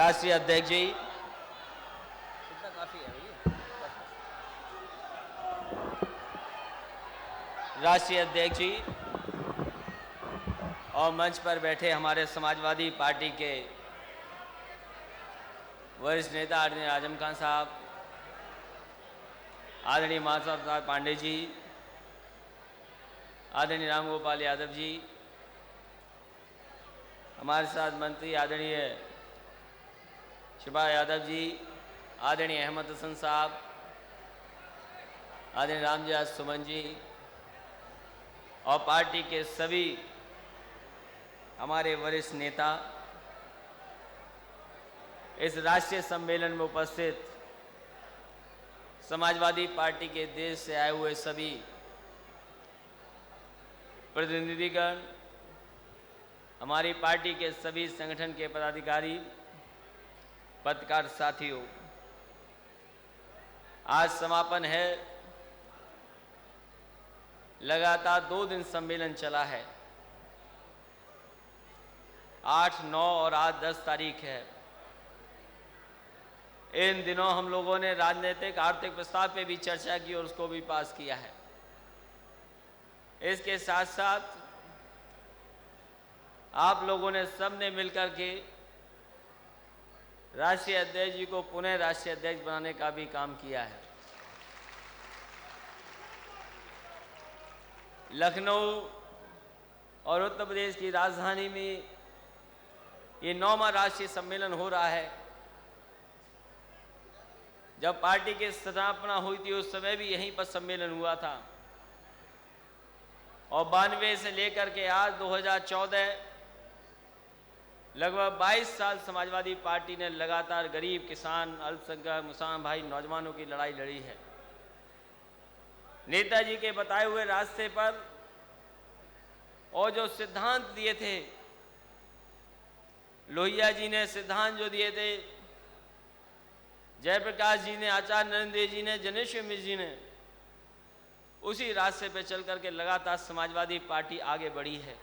राष्ट्रीय अध्यक्ष जी, राष्ट्रीय अध्यक्ष जी और मंच पर बैठे हमारे समाजवादी पार्टी के वरिष्ठ नेता आदरणीय आजम खान साहब, आदरणीय माधव प्रसाद पांडे जी, आदरणीय राम गोपाल यादव जी, हमारे साथ मंत्री आदरणीय शिबा यादव जी, आदरणीय अहमद हसन साहब, आदरणीय रामजास सुमन जी और पार्टी के सभी हमारे वरिष्ठ नेता, इस राष्ट्रीय सम्मेलन में उपस्थित समाजवादी पार्टी के देश से आए हुए सभी प्रतिनिधिगण, हमारी पार्टी के सभी संगठन के पदाधिकारी, पत्रकार साथियों, आज समापन है। लगातार 2 दिन सम्मेलन चला है। 8, 9 और आज 10 तारीख है। इन दिनों हम लोगों ने राजनीतिक आर्थिक प्रस्ताव पे भी चर्चा की और उसको भी पास किया है। इसके साथ साथ आप लोगों ने सबने मिलकर के राष्ट्रीय अध्यक्ष जी को पुनः राष्ट्रीय अध्यक्ष बनाने का भी काम किया है। लखनऊ और उत्तर प्रदेश की राजधानी में ये 9वां राष्ट्रीय सम्मेलन हो रहा है। जब पार्टी की स्थापना हुई थी उस समय भी यहीं पर सम्मेलन हुआ था और 92 से लेकर के आज 2014 लगभग 22 साल समाजवादी पार्टी ने लगातार गरीब, किसान, अल्पसंख्यक, मुसलमान भाई, नौजवानों की लड़ाई लड़ी है। नेताजी के बताए हुए रास्ते पर और जो सिद्धांत दिए थे, लोहिया जी ने सिद्धांत जो दिए थे, जयप्रकाश जी ने, आचार्य नरेंद्र देव जी ने, जनेश्वर मिश्र जी ने, उसी रास्ते पर चल करके लगातार समाजवादी पार्टी आगे बढ़ी है।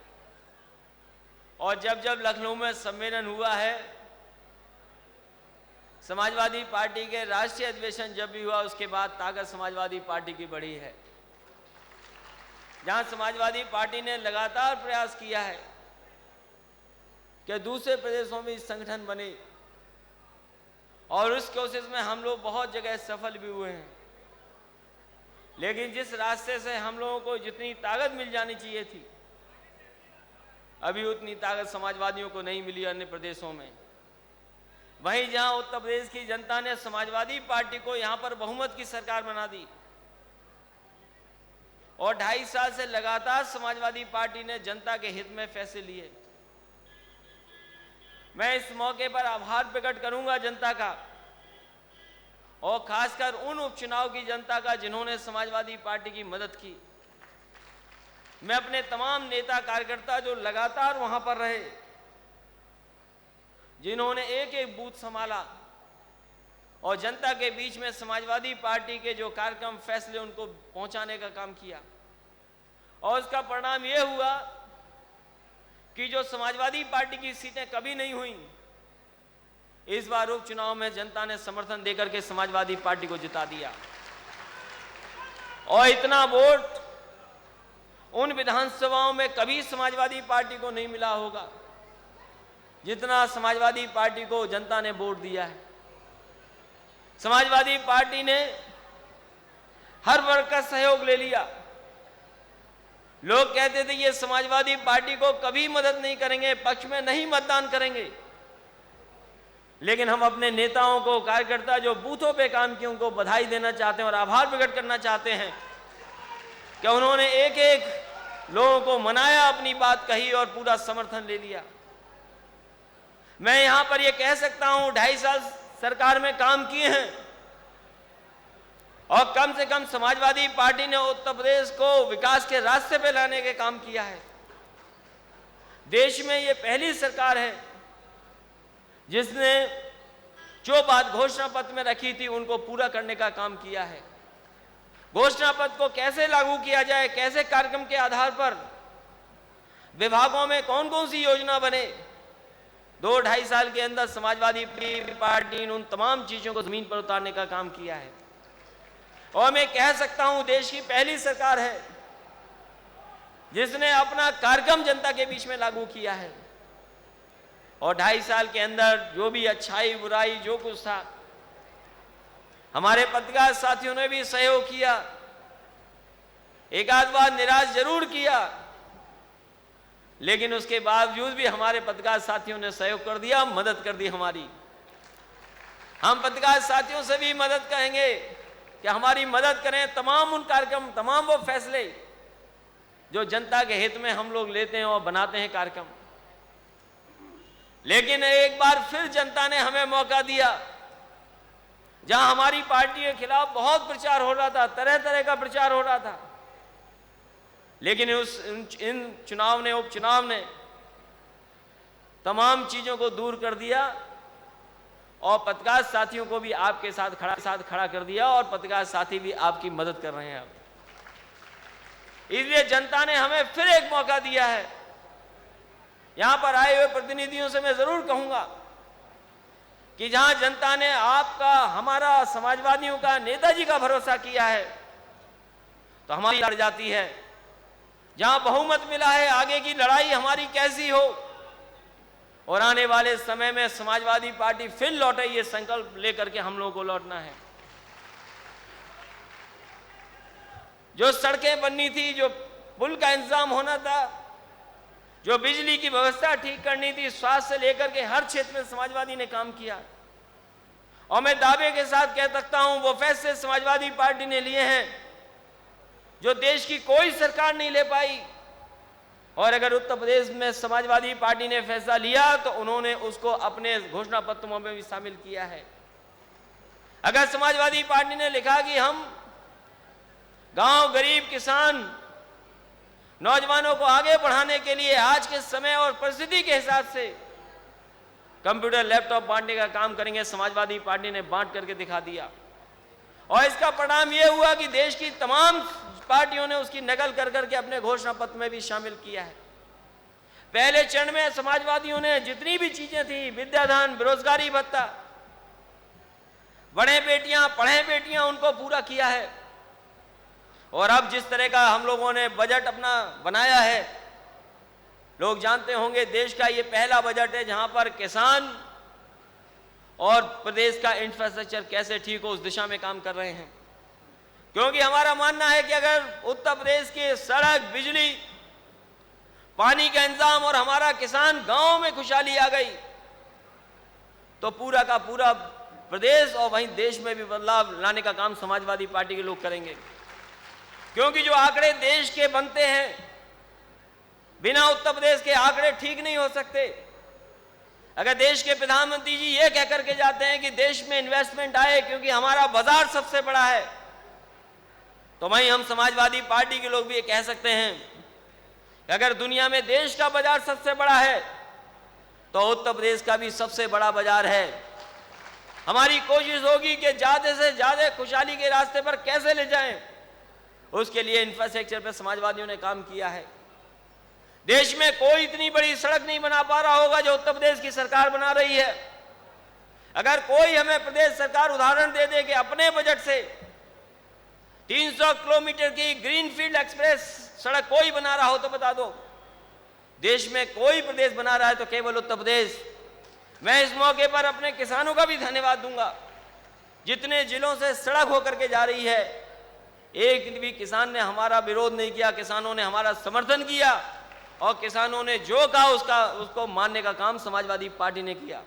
और जब जब लखनऊ में सम्मेलन हुआ है, समाजवादी पार्टी के राष्ट्रीय अधिवेशन जब भी हुआ उसके बाद ताकत समाजवादी पार्टी की बढ़ी है। जहां समाजवादी पार्टी ने लगातार प्रयास किया है कि दूसरे प्रदेशों में संगठन बने और उस कोशिश में हम लोग बहुत जगह सफल भी हुए हैं। लेकिन जिस रास्ते से हम लोगों को जितनी ताकत मिल जानी चाहिए थी, अभी उतनी ताकत समाजवादियों को नहीं मिली अन्य प्रदेशों में। वहीं जहां उत्तर प्रदेश की जनता ने समाजवादी पार्टी को यहां पर बहुमत की सरकार बना दी और 2.5 साल से लगातार समाजवादी पार्टी ने जनता के हित में फैसले लिए। मैं इस मौके पर आभार प्रकट करूंगा जनता का और खासकर उन उपचुनाव की जनता का जिन्होंने समाजवादी पार्टी की मदद की। मैं अपने तमाम नेता कार्यकर्ता जो लगातार वहां पर रहे, जिन्होंने एक एक बूथ संभाला और जनता के बीच में समाजवादी पार्टी के जो कार्यक्रम, फैसले उनको पहुंचाने का काम किया। और उसका परिणाम यह हुआ कि जो समाजवादी पार्टी की सीटें कभी नहीं हुई, इस बार उपचुनाव में जनता ने समर्थन देकर के समाजवादी पार्टी को जिता दिया। और इतना वोट उन विधानसभाओं में कभी समाजवादी पार्टी को नहीं मिला होगा जितना समाजवादी पार्टी को जनता ने वोट दिया है। समाजवादी पार्टी ने हर वर्ग का सहयोग ले लिया। लोग कहते थे ये समाजवादी पार्टी को कभी मदद नहीं करेंगे, पक्ष में नहीं मतदान करेंगे, लेकिन हम अपने नेताओं को, कार्यकर्ता जो बूथों पे काम किए, उनको बधाई देना चाहते हैं और आभार प्रकट करना चाहते हैं कि उन्होंने एक एक लोगों को मनाया, अपनी बात कही और पूरा समर्थन ले लिया। मैं यहां पर यह कह सकता हूं 2.5 साल सरकार में काम किए हैं और कम से कम समाजवादी पार्टी ने उत्तर प्रदेश को विकास के रास्ते पे लाने के काम किया है। देश में ये पहली सरकार है जिसने जो बात घोषणा पत्र में रखी थी उनको पूरा करने का काम किया है। घोषणा पत्र को कैसे लागू किया जाए, कैसे कार्यक्रम के आधार पर विभागों में कौन कौन सी योजना बने, 2-2.5 साल के अंदर समाजवादी पार्टी ने उन तमाम चीजों को जमीन पर उतारने का काम किया है। और मैं कह सकता हूं देश की पहली सरकार है जिसने अपना कार्यक्रम जनता के बीच में लागू किया है। और 2.5 साल के अंदर जो भी अच्छाई बुराई जो कुछ था, हमारे पत्रकार साथियों ने भी सहयोग किया, एक आध बार निराश जरूर किया, लेकिन उसके बावजूद भी हमारे पत्रकार साथियों ने सहयोग कर दिया, मदद कर दी हमारी। हम पत्रकार साथियों से भी मदद कहेंगे कि हमारी मदद करें, तमाम उन कार्यक्रम, तमाम वो फैसले जो जनता के हित में हम लोग लेते हैं और बनाते हैं कार्यक्रम। लेकिन एक बार फिर जनता ने हमें मौका दिया, जहां हमारी पार्टी के खिलाफ बहुत प्रचार हो रहा था, तरह तरह का प्रचार हो रहा था, लेकिन इन चुनाव ने, उपचुनाव ने तमाम चीजों को दूर कर दिया और पत्रकार साथियों को भी आपके साथ खड़ा कर दिया और पत्रकार साथी भी आपकी मदद कर रहे हैं अब। इसलिए जनता ने हमें फिर एक मौका दिया है। यहां पर आए हुए प्रतिनिधियों से मैं जरूर कहूंगा कि जहां जनता ने आपका, हमारा, समाजवादियों का, नेताजी का भरोसा किया है, तो हमारी लड़ जाती है। जहां बहुमत मिला है, आगे की लड़ाई हमारी कैसी हो और आने वाले समय में समाजवादी पार्टी फिर लौटे, ये संकल्प लेकर के हम लोगों को लौटना है। जो सड़कें बननी थी, जो पुल का इंतजाम होना था, जो बिजली की व्यवस्था ठीक करनी थी, स्वास्थ्य से लेकर के हर क्षेत्र में समाजवादी ने काम किया। और मैं दावे के साथ कह सकता हूं वो फैसले समाजवादी पार्टी ने लिए हैं जो देश की कोई सरकार नहीं ले पाई। और अगर उत्तर प्रदेश में समाजवादी पार्टी ने फैसला लिया तो उन्होंने उसको अपने घोषणा पत्रों में भी शामिल किया है। अगर समाजवादी पार्टी ने लिखा कि हम गांव, गरीब, किसान, नौजवानों को आगे बढ़ाने के लिए आज के समय और परिस्थिति के हिसाब से कंप्यूटर, लैपटॉप बांटने का काम करेंगे, समाजवादी पार्टी ने बांट करके दिखा दिया। और इसका परिणाम यह हुआ कि देश की तमाम पार्टियों ने उसकी नकल कर करके अपने घोषणा पत्र में भी शामिल किया है। पहले चरण में समाजवादियों ने जितनी भी चीजें थी, विद्यादान, बेरोजगारी भत्ता, बढ़े बेटियां, पढ़े बेटियां, उनको पूरा किया है। और अब जिस तरह का हम लोगों ने बजट अपना बनाया है, लोग जानते होंगे देश का ये पहला बजट है जहां पर किसान और प्रदेश का इंफ्रास्ट्रक्चर कैसे ठीक हो उस दिशा में काम कर रहे हैं। क्योंकि हमारा मानना है कि अगर उत्तर प्रदेश के सड़क, बिजली, पानी का इंतजाम और हमारा किसान गांव में खुशहाली आ गई तो पूरा का पूरा प्रदेश और वहीं देश में भी बदलाव लाने का काम समाजवादी पार्टी के लोग करेंगे। क्योंकि जो आंकड़े देश के बनते हैं, बिना उत्तर प्रदेश के आंकड़े ठीक नहीं हो सकते। अगर देश के प्रधानमंत्री जी ये कह करके जाते हैं कि देश में इन्वेस्टमेंट आए क्योंकि हमारा बाजार सबसे बड़ा है, तो वहीं हम समाजवादी पार्टी के लोग भी ये कह सकते हैं कि अगर दुनिया में देश का बाजार सबसे बड़ा है तो उत्तर प्रदेश का भी सबसे बड़ा बाजार है। हमारी कोशिश होगी कि ज्यादा से ज्यादा खुशहाली के रास्ते पर कैसे ले जाएं, उसके लिए इंफ्रास्ट्रक्चर पर समाजवादियों ने काम किया है। देश में कोई इतनी बड़ी सड़क नहीं बना पा रहा होगा जो उत्तर प्रदेश की सरकार बना रही है। अगर कोई हमें प्रदेश सरकार उदाहरण दे दे कि अपने बजट से 300 किलोमीटर की ग्रीनफील्ड एक्सप्रेस सड़क कोई बना रहा हो तो बता दो। देश में कोई प्रदेश बना रहा है तो केवल उत्तर प्रदेश। मैं इस मौके पर अपने किसानों का भी धन्यवाद दूंगा। जितने जिलों से सड़क होकर के जा रही है, एक भी किसान ने हमारा विरोध नहीं किया, किसानों ने हमारा समर्थन किया और किसानों ने जो कहा उसको मानने का काम समाजवादी पार्टी ने किया।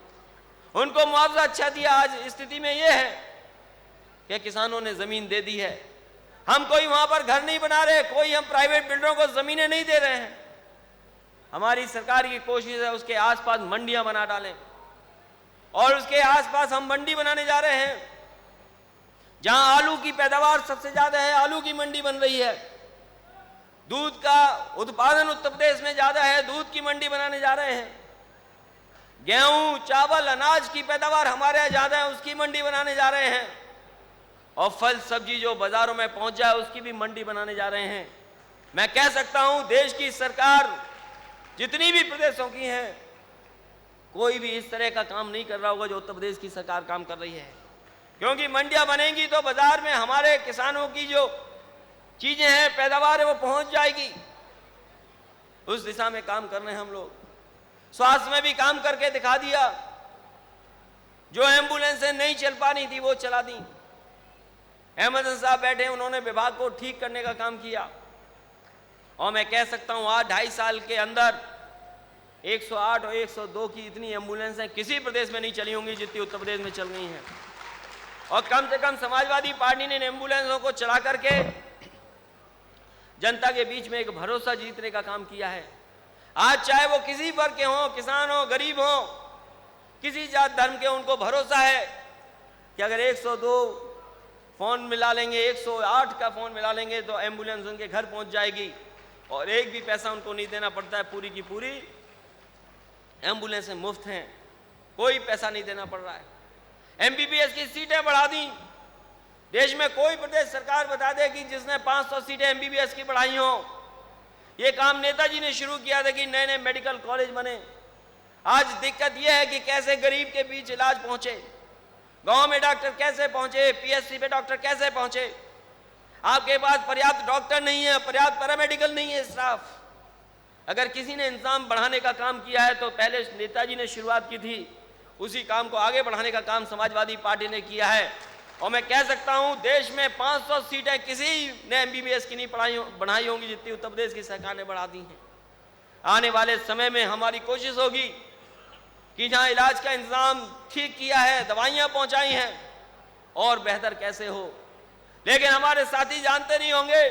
उनको मुआवजा अच्छा दिया। आज स्थिति में यह है कि किसानों ने जमीन दे दी है। हम कोई वहां पर घर नहीं बना रहे, कोई हम प्राइवेट बिल्डरों को जमीनें नहीं दे रहे हैं। हमारी सरकार की कोशिश है उसके आसपास मंडियां बना डालें और उसके आसपास हम मंडी बनाने जा रहे हैं। जहां आलू की पैदावार सबसे ज्यादा है, आलू की मंडी बन रही है। दूध का उत्पादन उत्तर प्रदेश में ज्यादा है, दूध की मंडी बनाने जा रहे हैं। गेहूं, चावल, अनाज की पैदावार हमारे यहाँ ज्यादा है, उसकी मंडी बनाने जा रहे हैं। और फल सब्जी जो बाजारों में पहुंच जाए उसकी भी मंडी बनाने जा रहे हैं। मैं कह सकता हूं देश की सरकार जितनी भी प्रदेशों की है कोई भी इस तरह का काम नहीं कर रहा होगा जो उत्तर प्रदेश की सरकार काम कर रही है। क्योंकि मंडियां बनेंगी तो बाजार में हमारे किसानों की जो चीजें हैं, पैदावार है, वो पहुंच जाएगी। उस दिशा में काम कर रहे हैं हम लोग। स्वास्थ्य में भी काम करके दिखा दिया। जो एम्बुलेंसें नहीं चल पा रही थी वो चला दी। अहमद साहब बैठे, उन्होंने विभाग को ठीक करने का काम किया। और मैं कह सकता हूं आज 2.5 साल के अंदर 108 और 102 की इतनी एम्बुलेंसें किसी प्रदेश में नहीं चली होंगी जितनी उत्तर प्रदेश में चल रही हैं। और कम से कम समाजवादी पार्टी ने इन एम्बुलेंसों को चला करके जनता के बीच में एक भरोसा जीतने का काम किया है। आज चाहे वो किसी वर्ग के हों, किसान हो, गरीब हो, किसी जात धर्म के, उनको भरोसा है कि अगर 102 फोन मिला लेंगे, 108 का फोन मिला लेंगे तो एम्बुलेंस उनके घर पहुंच जाएगी और एक भी पैसा उनको नहीं देना पड़ता है। पूरी की पूरी एम्बुलेंसें मुफ्त हैं, कोई पैसा नहीं देना पड़ रहा है। एमबीबीएस की सीटें बढ़ा दी। देश में कोई प्रदेश सरकार बता दे कि जिसने 500 सीटें एमबीबीएस की बढ़ाई हो। ये काम नेताजी ने शुरू किया था कि नए नए मेडिकल कॉलेज बने। आज दिक्कत यह है कि कैसे गरीब के बीच इलाज पहुंचे, गांव में डॉक्टर कैसे पहुंचे, पीएचसी पे डॉक्टर कैसे पहुंचे। आपके पास पर्याप्त डॉक्टर नहीं है, पर्याप्त पैरामेडिकल नहीं है स्टाफ। अगर किसी ने इंतजाम बढ़ाने का काम किया है तो पहले नेताजी ने शुरुआत की थी। उसी काम को आगे बढ़ाने का काम समाजवादी पार्टी ने किया है। और मैं कह सकता हूं देश में 500 सीटें किसी ने एमबीबीएस की नहीं बढ़ाई होंगी जितनी उत्तर प्रदेश की सरकार ने बढ़ा दी हैं। आने वाले समय में हमारी कोशिश होगी कि जहां इलाज का इंतजाम ठीक किया है, दवाइयां पहुंचाई हैं, और बेहतर कैसे हो। लेकिन हमारे साथी जानते नहीं होंगे,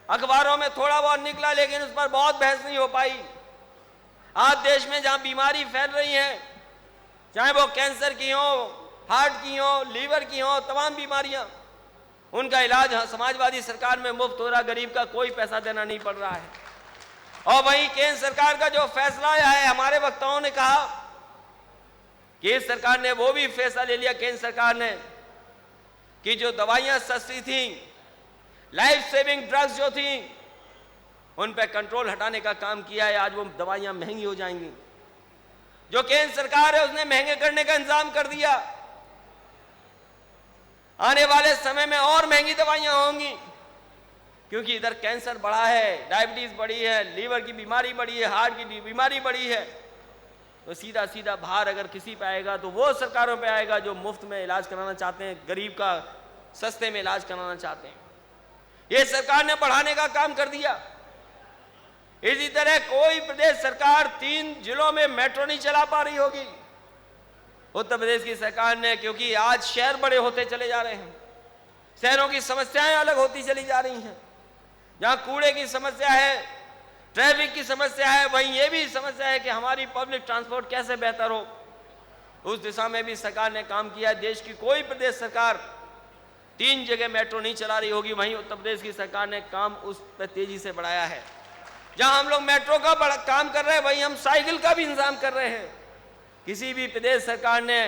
अखबारों में थोड़ा बहुत निकला लेकिन उस पर बहुत बहस नहीं हो पाई। आज देश में जहां बीमारी फैल रही है, चाहे वो कैंसर की हो, हार्ट की हो, लीवर की हो, तमाम बीमारियां, उनका इलाज समाजवादी सरकार में मुफ्त हो रहा। गरीब का कोई पैसा देना नहीं पड़ रहा है। और वहीं केंद्र सरकार का जो फैसला आया है, हमारे वक्ताओं ने कहा कि इस सरकार ने वो भी फैसला ले लिया, केंद्र सरकार ने, कि जो दवाइयां सस्ती थी, लाइफ सेविंग ड्रग्स जो थी, उन पर कंट्रोल हटाने का काम किया है। आज वो दवाइयां महंगी हो जाएंगी। जो केंद्र सरकार है उसने महंगे करने का इंतजाम कर दिया। आने वाले समय में और महंगी दवाइयां होंगी, क्योंकि इधर कैंसर बढ़ा है, डायबिटीज बढ़ी है, लीवर की बीमारी बढ़ी है, हार्ट की बीमारी बढ़ी है। तो सीधा सीधा भार अगर किसी पे आएगा तो वो सरकारों पे आएगा जो मुफ्त में इलाज कराना चाहते हैं, गरीब का सस्ते में इलाज कराना चाहते हैं। ये सरकार ने बढ़ाने का काम कर दिया। इसी तरह कोई प्रदेश सरकार 3 जिलों में मेट्रो नहीं चला पा रही होगी। उत्तर प्रदेश की सरकार ने, क्योंकि आज शहर बड़े होते चले जा रहे हैं, शहरों की समस्याएं अलग होती चली जा रही हैं। जहां कूड़े की समस्या है, ट्रैफिक की समस्या है, वहीं ये भी समस्या है कि हमारी पब्लिक ट्रांसपोर्ट कैसे बेहतर हो। उस दिशा में भी सरकार ने काम किया। देश की कोई प्रदेश सरकार 3 जगह मेट्रो नहीं चला रही होगी, वहीं उत्तर प्रदेश की सरकार ने काम उस पर तेजी से बढ़ाया है। जहां हम लोग मेट्रो का बड़ा काम कर रहे हैं, वहीं हम साइकिल का भी इंतजाम कर रहे हैं। किसी भी प्रदेश सरकार ने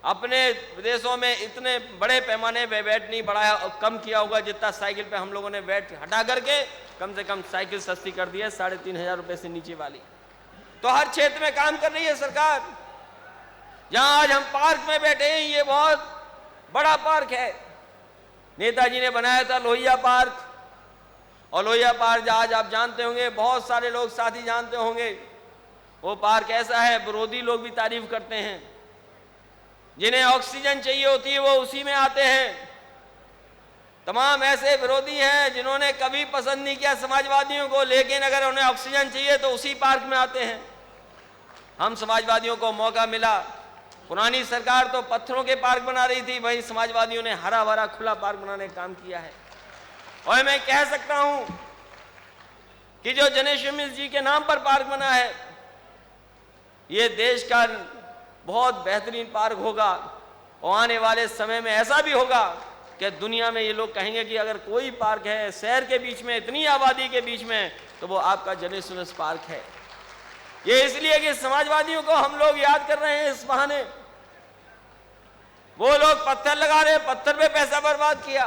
अपने प्रदेशों में इतने बड़े पैमाने पे वैट नहीं बढ़ाया और कम किया होगा जितना साइकिल पे हम लोगों ने वैट हटा करके कम से कम साइकिल सस्ती कर दी है, 3,500 रुपए से नीचे वाली। तो हर क्षेत्र में काम कर रही है सरकार। जहां आज हम पार्क में बैठे हैं, ये बहुत बड़ा पार्क है, नेताजी ने बनाया था लोहिया पार्क। और लोहिया पार्क आज आप जानते होंगे, बहुत सारे लोग साथी जानते होंगे, वो पार्क ऐसा है विरोधी लोग भी तारीफ करते हैं। जिन्हें ऑक्सीजन चाहिए होती है वो उसी में आते हैं। तमाम ऐसे विरोधी हैं जिन्होंने कभी पसंद नहीं किया समाजवादियों को, लेकिन अगर उन्हें ऑक्सीजन चाहिए तो उसी पार्क में आते हैं। हम समाजवादियों को मौका मिला। पुरानी सरकार तो पत्थरों के पार्क बना रही थी, वहीं समाजवादियों ने हरा भरा खुला पार्क बनाने का काम किया है। और मैं कह सकता हूं कि जो जनेश्वर मिश्र जी के नाम पर पार्क बना है, ये देश का बहुत बेहतरीन पार्क होगा। और आने वाले समय में ऐसा भी होगा कि दुनिया में ये लोग कहेंगे कि अगर कोई पार्क है शहर के बीच में, इतनी आबादी के बीच में, तो वो आपका जनेश्वर मिश्र पार्क है। ये इसलिए कि समाजवादियों को हम लोग याद कर रहे हैं इस बहाने। वो लोग पत्थर लगा रहे, पत्थर पे पैसा बर्बाद किया।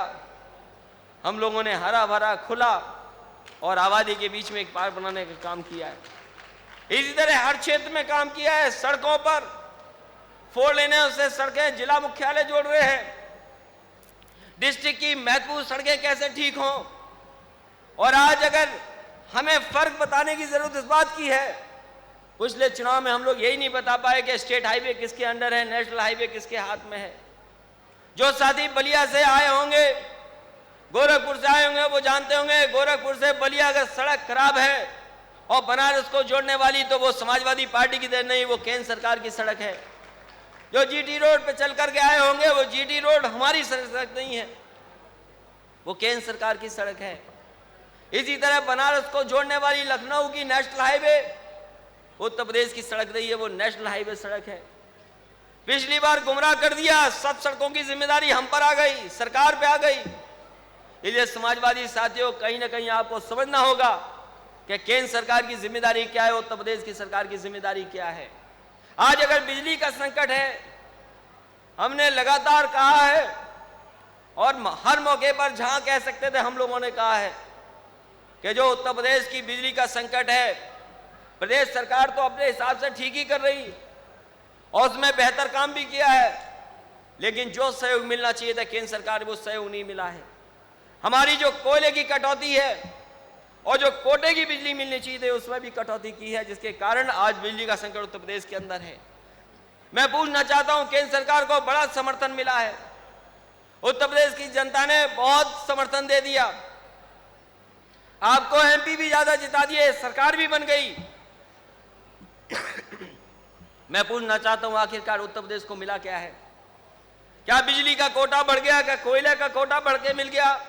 हम लोगों ने हरा भरा खुला और आबादी के बीच में एक पार्क बनाने का काम किया है। इसी तरह हर क्षेत्र में काम किया है। सड़कों पर 4 लेनों से सड़कें जिला मुख्यालय जोड़ रहे हैं। डिस्ट्रिक्ट की महत्वपूर्ण सड़कें कैसे ठीक हों। और आज अगर हमें फर्क बताने की जरूरत इस बात की है, पिछले चुनाव में हम लोग यही नहीं बता पाए कि स्टेट हाईवे किसके अंडर है, नेशनल हाईवे किसके हाथ में है। जो साथी बलिया से आए होंगे, गोरखपुर से आए होंगे, वो जानते होंगे गोरखपुर से बलिया अगर सड़क खराब है और बनारस को जोड़ने वाली, तो वो समाजवादी पार्टी की देन नहीं, वो केंद्र सरकार की सड़क है। जो जीटी रोड पे चल करके आए होंगे, वो जीटी रोड हमारी सड़क नहीं है, वो केंद्र सरकार की सड़क है। इसी तरह बनारस को जोड़ने वाली लखनऊ की नेशनल हाईवे उत्तर प्रदेश की सड़क नहीं है, वो नेशनल हाईवे सड़क है। पिछली बार गुमराह कर दिया, सब सड़कों की जिम्मेदारी हम पर आ गई, सरकार पे आ गई। इसलिए समाजवादी साथियों, कहीं ना कहीं आपको समझना होगा कि केंद्र सरकार की जिम्मेदारी क्या है, उत्तर प्रदेश की सरकार की जिम्मेदारी क्या है। आज अगर बिजली का संकट है, हमने लगातार कहा है और हर मौके पर जहां कह सकते थे हम लोगों ने कहा है कि जो उत्तर प्रदेश की बिजली का संकट है, प्रदेश सरकार तो अपने हिसाब से ठीक ही कर रही और उसमें बेहतर काम भी किया है, लेकिन जो सहयोग मिलना चाहिए था केंद्र सरकार, वो सहयोग नहीं मिला है। हमारी जो कोयले की कटौती है और जो कोटे की बिजली मिलनी चाहिए थी, उसमें भी कटौती की है, जिसके कारण आज बिजली का संकट उत्तर प्रदेश के अंदर है। मैं पूछना चाहता हूं, केंद्र सरकार को बड़ा समर्थन मिला है, उत्तर प्रदेश की जनता ने बहुत समर्थन दे दिया, आपको एमपी भी ज्यादा जिता दिए, सरकार भी बन गई। मैं पूछना चाहता हूं, आखिरकार उत्तर प्रदेश को मिला क्या है? क्या बिजली का कोटा बढ़ गया? क्या कोयले का कोटा बढ़ के मिल गया?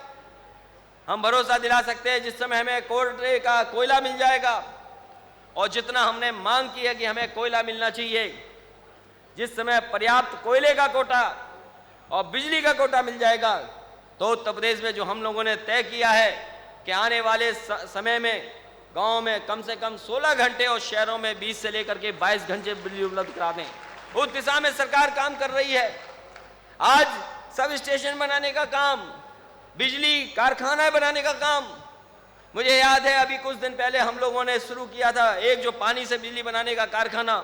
हम भरोसा दिला सकते हैं जिस समय हमें कोयले का कोयला मिल जाएगा और जितना हमने मांग की है कि हमें कोयला मिलना चाहिए, जिस समय पर्याप्त कोयले का कोटा और बिजली का कोटा मिल जाएगा, तो उत्तर प्रदेश में जो हम लोगों ने तय किया है कि आने वाले समय में गांव में कम से कम 16 घंटे और शहरों में 20 से लेकर के 22 घंटे बिजली उपलब्ध करा दें, उस दिशा में सरकार काम कर रही है। आज सब स्टेशन बनाने का काम, बिजली कारखाना बनाने का काम, मुझे याद है अभी कुछ दिन पहले हम लोगों ने शुरू किया था एक जो पानी से बिजली बनाने का कारखाना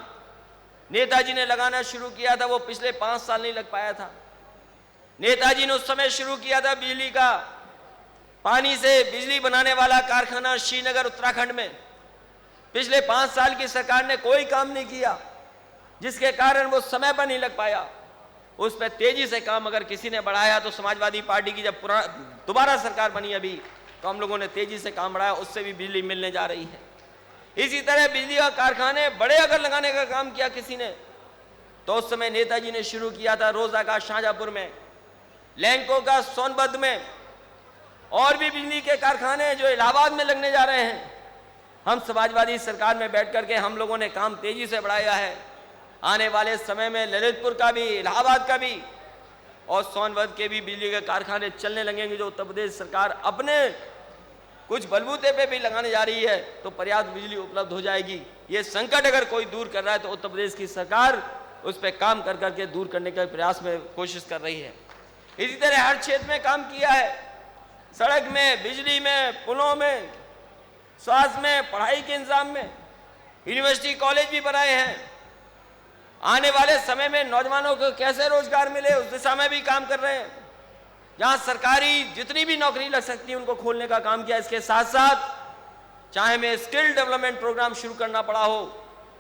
नेताजी ने लगाना शुरू किया था, वो पिछले 5 साल नहीं लग पाया था। नेताजी ने उस समय शुरू किया था बिजली का, पानी से बिजली बनाने वाला कारखाना श्रीनगर उत्तराखंड में। पिछले 5 साल की सरकार ने कोई काम नहीं किया, जिसके कारण वो समय पर नहीं लग पाया। उस पर तेजी से काम अगर किसी ने बढ़ाया तो समाजवादी पार्टी की जब दोबारा सरकार बनी अभी, तो हम लोगों ने तेजी से काम बढ़ाया, उससे भी बिजली मिलने जा रही है। इसी तरह बिजली का कारखाने बड़े अगर लगाने का काम किया किसी ने, तो उस समय नेताजी ने शुरू किया था रोजा का शाहजहांपुर में, लैंको का सोनभद्र में, और भी बिजली के कारखाने जो इलाहाबाद में लगने जा रहे हैं। हम समाजवादी सरकार में बैठ करके हम लोगों ने काम तेजी से बढ़ाया है। आने वाले समय में ललितपुर का भी, इलाहाबाद का भी और सोनभद्र के भी बिजली के कारखाने चलने लगेंगे, जो उत्तर प्रदेश सरकार अपने कुछ बलबूते पे भी लगाने जा रही है, तो पर्याप्त बिजली उपलब्ध हो जाएगी। ये संकट अगर कोई दूर कर रहा है तो उत्तर प्रदेश की सरकार उस पर काम कर करके दूर करने का प्रयास में कोशिश कर रही है। इसी तरह हर क्षेत्र में काम किया है, सड़क में, बिजली में, पुलों में, स्वास्थ्य में, पढ़ाई के इंतजाम में, यूनिवर्सिटी कॉलेज भी बनाए हैं। आने वाले समय में नौजवानों को कैसे रोजगार मिले, उस दिशा में भी काम कर रहे हैं। जहां सरकारी जितनी भी नौकरी लग सकती है उनको खोलने का काम किया। इसके साथ साथ चाहे में स्किल डेवलपमेंट प्रोग्राम शुरू करना पड़ा हो,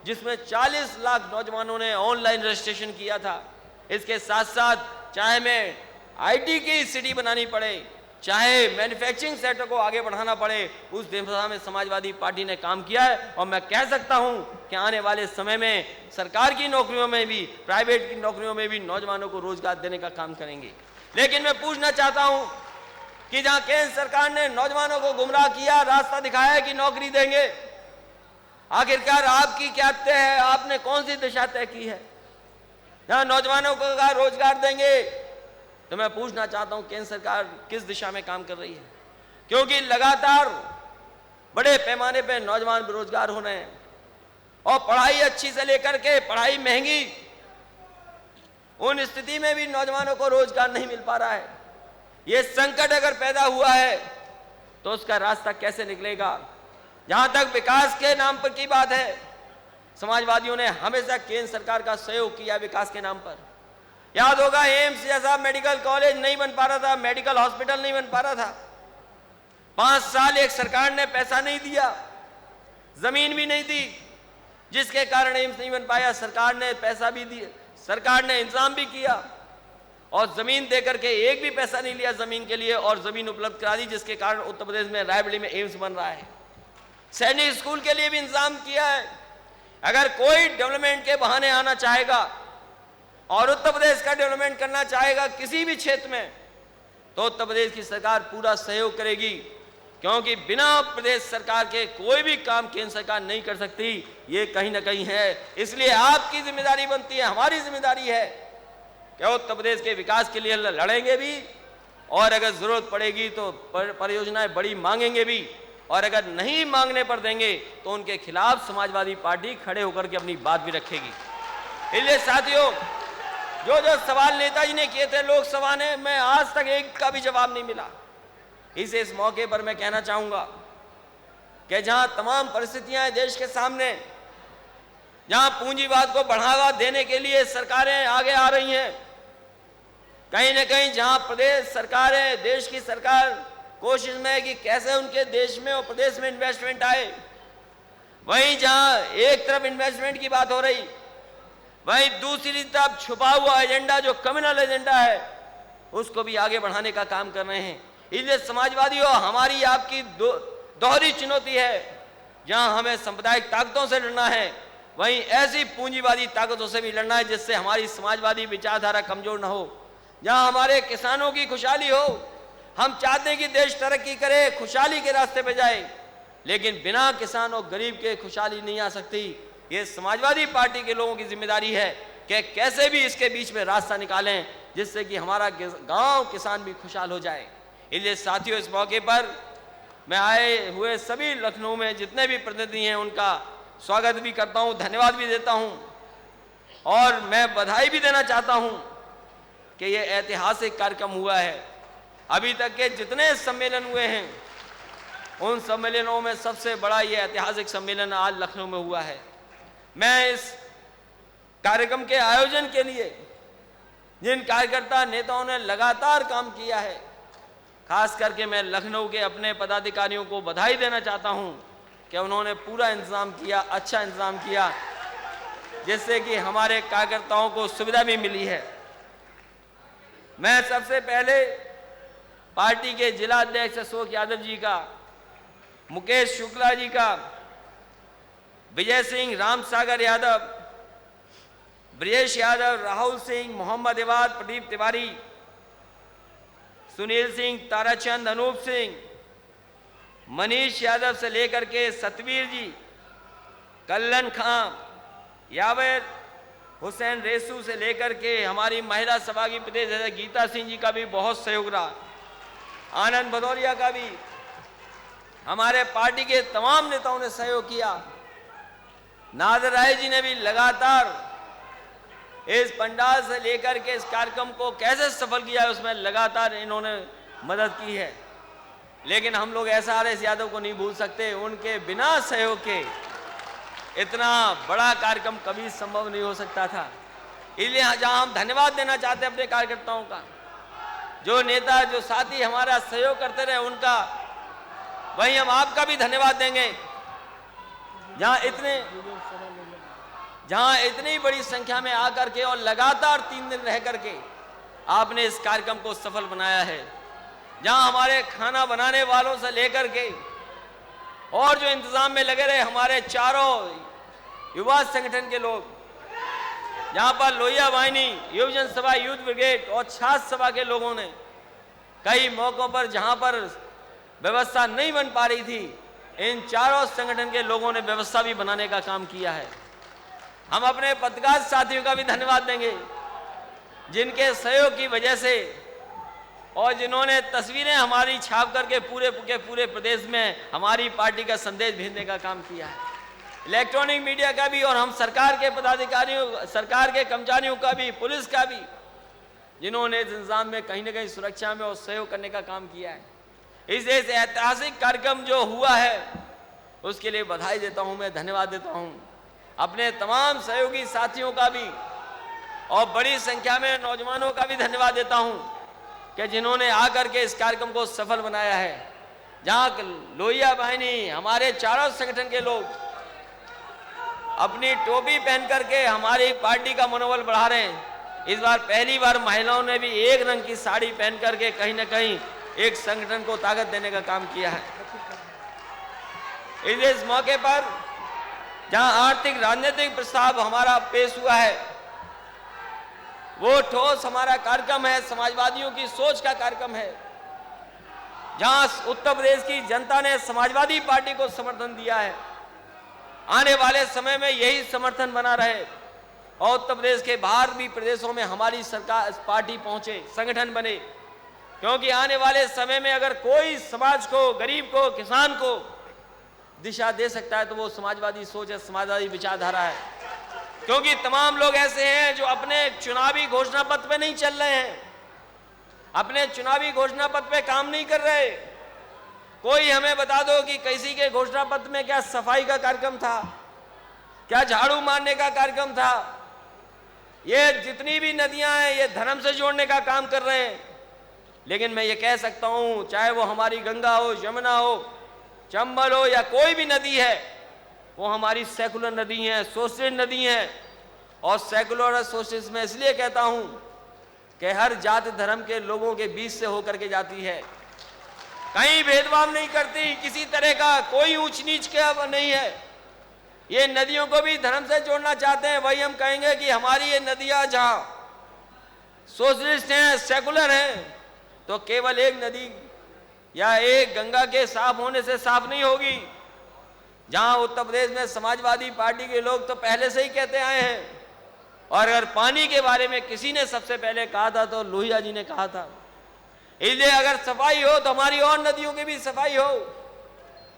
जिसमें 40 लाख नौजवानों ने ऑनलाइन रजिस्ट्रेशन किया था। इसके साथ साथ चाहे में आईटी की सिटी बनानी पड़े, चाहे मैन्युफैक्चरिंग सेक्टर को आगे बढ़ाना पड़े, उस दिशा में समाजवादी पार्टी ने काम किया है। और मैं कह सकता हूं कि आने वाले समय में सरकार की नौकरियों में भी, प्राइवेट की नौकरियों में भी नौजवानों को रोजगार देने का काम करेंगे। लेकिन मैं पूछना चाहता हूं कि जहां केंद्र सरकार ने नौजवानों को गुमराह किया, रास्ता दिखाया कि नौकरी देंगे, आखिरकार आपकी क्या तय है? आपने कौन सी दिशा तय की है? जहां नौजवानों को रोजगार देंगे, तो मैं पूछना चाहता हूं केंद्र सरकार किस दिशा में काम कर रही है? क्योंकि लगातार बड़े पैमाने पर नौजवान बेरोजगार हो रहे हैं और पढ़ाई अच्छी से लेकर के पढ़ाई महंगी, उन स्थिति में भी नौजवानों को रोजगार नहीं मिल पा रहा है। ये संकट अगर पैदा हुआ है तो उसका रास्ता कैसे निकलेगा? जहां तक विकास के नाम पर की बात है, समाजवादियों ने हमेशा केंद्र सरकार का सहयोग किया विकास के नाम पर। याद होगा एम्स जैसा मेडिकल कॉलेज नहीं बन पा रहा था, मेडिकल हॉस्पिटल नहीं बन पा रहा था। 5 साल एक सरकार ने पैसा नहीं दिया, जमीन भी नहीं दी, जिसके कारण एम्स नहीं बन पाया। सरकार ने पैसा भी दिया, सरकार ने इंतजाम भी किया और जमीन देकर के एक भी पैसा नहीं लिया जमीन के लिए, और जमीन उपलब्ध करा दी, जिसके कारण उत्तर प्रदेश में रायबरेली में एम्स बन रहा है। सैनिक स्कूल के लिए भी इंतजाम किया है। अगर कोई डेवलपमेंट के बहाने आना चाहेगा और उत्तर प्रदेश का डेवलपमेंट करना चाहेगा किसी भी क्षेत्र में, तो उत्तर प्रदेश की सरकार पूरा सहयोग करेगी, क्योंकि बिना प्रदेश सरकार के कोई भी काम केंद्र सरकार नहीं कर सकती, ये कहीं ना कहीं है। इसलिए आपकी जिम्मेदारी बनती है, हमारी जिम्मेदारी है कि उत्तर प्रदेश के विकास के लिए लड़ेंगे भी, और अगर जरूरत पड़ेगी तो परियोजनाएं बड़ी मांगेंगे भी, और अगर नहीं मांगने पर देंगे तो उनके खिलाफ समाजवादी पार्टी खड़े होकर के अपनी बात भी रखेगी। इसलिए साथियों, जो जो सवाल नेताजी ने किए थे लोकसभा ने, मैं आज तक एक का भी जवाब नहीं मिला। इस मौके पर मैं कहना चाहूंगा कि जहां तमाम परिस्थितियां हैं देश के सामने, जहां पूंजीवाद को बढ़ावा देने के लिए सरकारें आगे आ रही हैं, कहीं न कहीं जहां प्रदेश सरकारें, देश की सरकार कोशिश में है कि कैसे उनके देश में और प्रदेश में इन्वेस्टमेंट आए, वहीं जहां एक तरफ इन्वेस्टमेंट की बात हो रही, वहीं दूसरी तरफ छुपा हुआ एजेंडा जो कम्युनल एजेंडा है उसको भी आगे बढ़ाने का काम कर रहे हैं। इसलिए समाजवादियों, हमारी आपकी दोहरी चुनौती है। जहां हमें सांप्रदायिक ताकतों से लड़ना है, वहीं ऐसी पूंजीवादी ताकतों से भी लड़ना है जिससे हमारी समाजवादी विचारधारा कमजोर न हो। जहां हमारे किसानों की खुशहाली हो, हम चाहते हैं कि देश तरक्की करे, खुशहाली के रास्ते पे जाए, लेकिन बिना किसान और गरीब के खुशहाली नहीं आ सकती। ये समाजवादी पार्टी के लोगों की जिम्मेदारी है कि कैसे भी इसके बीच में रास्ता निकालें, जिससे कि हमारा गांव किसान भी खुशहाल हो जाए। इसलिए साथियों, इस मौके पर मैं आए हुए सभी लखनऊ में जितने भी प्रतिनिधि हैं उनका स्वागत भी करता हूं, धन्यवाद भी देता हूं, और मैं बधाई भी देना चाहता हूं कि ये ऐतिहासिक कार्यक्रम हुआ है। अभी तक के जितने सम्मेलन हुए हैं, उन सम्मेलनों में सबसे बड़ा ये ऐतिहासिक सम्मेलन आज लखनऊ में हुआ है। मैं इस कार्यक्रम के आयोजन के लिए जिन कार्यकर्ता नेताओं ने लगातार काम किया है, खास करके मैं लखनऊ के अपने पदाधिकारियों को बधाई देना चाहता हूं कि उन्होंने पूरा इंतजाम किया, अच्छा इंतजाम किया, जिससे कि हमारे कार्यकर्ताओं को सुविधा भी मिली है। मैं सबसे पहले पार्टी के जिला अध्यक्ष अशोक यादव जी का, मुकेश शुक्ला जी का, विजय सिंह, राम सागर यादव, ब्रजेश यादव, राहुल सिंह, मोहम्मद इवाद, प्रदीप तिवारी, सुनील सिंह, ताराचंद, अनूप सिंह, मनीष यादव से लेकर के सतवीर जी, कल्लन खां, यावेर हुसैन रेसू से लेकर के हमारी महिला सभा की प्रदेश गीता सिंह जी का भी बहुत सहयोग रहा, आनंद भदौरिया का भी, हमारे पार्टी के तमाम नेताओं ने सहयोग किया। नादर राय जी ने भी लगातार इस पंडाल से लेकर के इस कार्यक्रम को कैसे सफल किया है उसमें लगातार इन्होंने मदद की है। लेकिन हम लोग SRS यादव को नहीं भूल सकते, उनके बिना सहयोग के इतना बड़ा कार्यक्रम कभी संभव नहीं हो सकता था। इसलिए जहां हम धन्यवाद देना चाहते हैं अपने कार्यकर्ताओं का, जो नेता, जो साथी हमारा सहयोग करते रहे उनका, वहीं हम आपका भी धन्यवाद देंगे। जहां इतनी बड़ी संख्या में आकर के और लगातार 3 दिन रह करके आपने इस कार्यक्रम को सफल बनाया है, जहां हमारे खाना बनाने वालों से लेकर के और जो इंतजाम में लगे रहे हमारे चारों युवा संगठन के लोग, जहां पर लोहिया वाहिनी, युवजन सभा, यूथ ब्रिगेड और छात्र सभा के लोगों ने कई मौकों पर जहां पर व्यवस्था नहीं बन पा रही थी, इन चारों संगठन के लोगों ने व्यवस्था भी बनाने का काम किया है। हम अपने पत्रकार साथियों का भी धन्यवाद देंगे, जिनके सहयोग की वजह से और जिन्होंने तस्वीरें हमारी छाप करके पूरे प्रदेश में हमारी पार्टी का संदेश भेजने का काम किया है। इलेक्ट्रॉनिक मीडिया का भी, और हम सरकार के पदाधिकारियों, सरकार के कर्मचारियों का भी, पुलिस का भी, जिन्होंने इस इंतजाम में कहीं न कहीं सुरक्षा में और सहयोग करने का काम किया है। इस ऐतिहासिक कार्यक्रम जो हुआ है उसके लिए बधाई देता हूं, मैं धन्यवाद देता हूं। अपने तमाम सहयोगी साथियों का भी और बड़ी संख्या में नौजवानों का भी धन्यवाद देता हूं कि जिन्होंने आकर के इस कार्यक्रम को सफल बनाया है। जहां लोहिया बाहिनी हमारे चारों संगठन के लोग अपनी टोपी पहन करके हमारी पार्टी का मनोबल बढ़ा रहे हैं। इस बार पहली बार महिलाओं ने भी एक रंग की साड़ी पहन करके कहीं न कहीं एक संगठन को ताकत देने का काम किया है। इस मौके पर जहां आर्थिक राजनीतिक प्रस्ताव हमारा पेश हुआ है, वो ठोस हमारा कार्यक्रम है, समाजवादियों की सोच का कार्यक्रम है। जहां उत्तर प्रदेश की जनता ने समाजवादी पार्टी को समर्थन दिया है, आने वाले समय में यही समर्थन बना रहे और उत्तर प्रदेश के बाहर भी प्रदेशों में हमारी सरकार पार्टी पहुंचे, संगठन बने। क्योंकि आने वाले समय में अगर कोई समाज को, गरीब को, किसान को दिशा दे सकता है तो वो समाजवादी सोच है, समाजवादी विचारधारा है। क्योंकि तमाम लोग ऐसे हैं जो अपने चुनावी घोषणा पत्र पे नहीं चल रहे हैं, अपने चुनावी घोषणा पत्र पे काम नहीं कर रहे। कोई हमें बता दो कि किसी के घोषणा पत्र में क्या सफाई का कार्यक्रम था, क्या झाड़ू मारने का कार्यक्रम था। ये जितनी भी नदियां हैं ये धर्म से जोड़ने का काम कर रहे हैं। लेकिन मैं ये कह सकता हूं, चाहे वो हमारी गंगा हो, यमुना हो, चंबल हो या कोई भी नदी है, वो हमारी सेकुलर नदी है, सोशलिस्ट नदी है। और सेकुलर और सोशलिस्ट में इसलिए कहता हूं कि हर जाति धर्म के लोगों के बीच से होकर के जाती है, कहीं भेदभाव नहीं करती, किसी तरह का कोई ऊंच नीच का नहीं है। ये नदियों को भी धर्म से जोड़ना चाहते हैं। वही हम कहेंगे कि हमारी ये नदियां जहां सोशलिस्ट हैं, सेकुलर हैं, तो केवल एक नदी या एक गंगा के साफ होने से साफ नहीं होगी। जहां उत्तर प्रदेश में समाजवादी पार्टी के लोग तो पहले से ही कहते आए हैं, और अगर पानी के बारे में किसी ने सबसे पहले कहा था तो लोहिया जी ने कहा था। इसलिए अगर सफाई हो तो हमारी और नदियों की भी सफाई हो।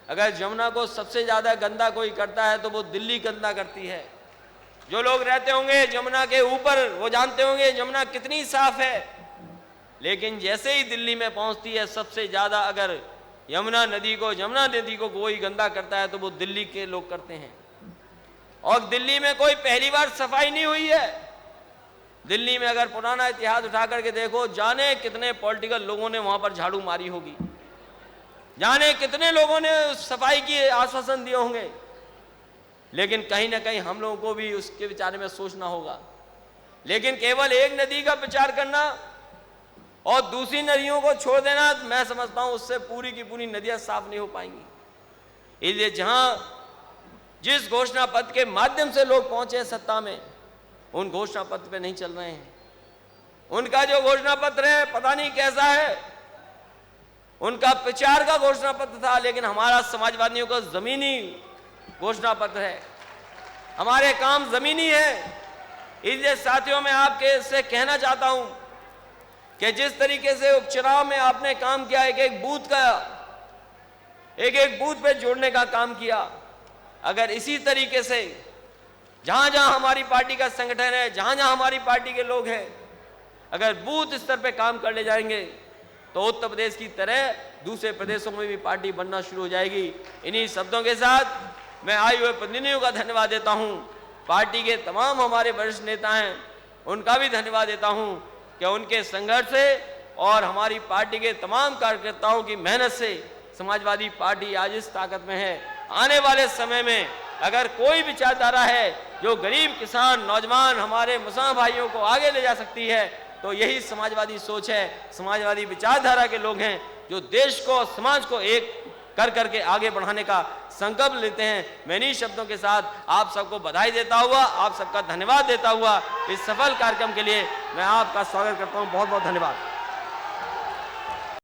अगर यमुना को सबसे ज्यादा गंदा कोई करता है तो वो दिल्ली गंदा करती है। जो लोग रहते होंगे यमुना के ऊपर वो जानते होंगे यमुना कितनी साफ है, लेकिन जैसे ही दिल्ली में पहुंचती है सबसे ज्यादा अगर यमुना नदी को कोई गंदा करता है तो वो दिल्ली के लोग करते हैं। और दिल्ली में कोई पहली बार सफाई नहीं हुई है। दिल्ली में अगर पुराना इतिहास उठा करके देखो, जाने कितने पॉलिटिकल लोगों ने वहां पर झाड़ू मारी होगी, जाने कितने लोगों ने सफाई की आश्वासन दिए होंगे। लेकिन कहीं ना कहीं हम लोगों को भी उसके विचार में सोचना होगा। लेकिन केवल एक नदी का प्रचार करना और दूसरी नदियों को छोड़ देना, मैं समझता हूं उससे पूरी की पूरी नदियां साफ नहीं हो पाएंगी। इसलिए जहां जिस घोषणा पत्र के माध्यम से लोग पहुंचे सत्ता में, उन घोषणा पत्र पे नहीं चल रहे हैं। उनका जो घोषणा पत्र है पता नहीं कैसा है, उनका प्रचार का घोषणा पत्र था, लेकिन हमारा समाजवादियों का जमीनी घोषणा पत्र है, हमारे काम जमीनी है। इसलिए साथियों मैं आपके से कहना चाहता हूं कि जिस तरीके से उपचुनाव में आपने काम किया, एक एक बूथ पे जोड़ने का काम किया, अगर इसी तरीके से जहां जहां हमारी पार्टी का संगठन है, जहां जहां हमारी पार्टी के लोग हैं, अगर बूथ स्तर पे काम कर ले जाएंगे तो उत्तर प्रदेश की तरह दूसरे प्रदेशों में भी पार्टी बनना शुरू हो जाएगी। इन्हीं शब्दों के साथ मैं आए हुए प्रतिनिधियों का धन्यवाद देता हूं। पार्टी के तमाम हमारे वरिष्ठ नेता हैं, उनका भी धन्यवाद देता हूं कि उनके संघर्ष से और हमारी पार्टी के तमाम कार्यकर्ताओं की मेहनत से समाजवादी पार्टी आज इस ताकत में है। आने वाले समय में अगर कोई विचारधारा है जो गरीब, किसान, नौजवान, हमारे मुसलमान भाइयों को आगे ले जा सकती है, तो यही समाजवादी सोच है, समाजवादी विचारधारा के लोग हैं जो देश को, समाज को एक कर करके आगे बढ़ाने का संकल्प लेते हैं। मैं इन्हीं शब्दों के साथ आप सबको बधाई देता हुआ, आप सबका धन्यवाद देता हुआ इस सफल कार्यक्रम के लिए मैं आपका स्वागत करता हूं। बहुत बहुत धन्यवाद।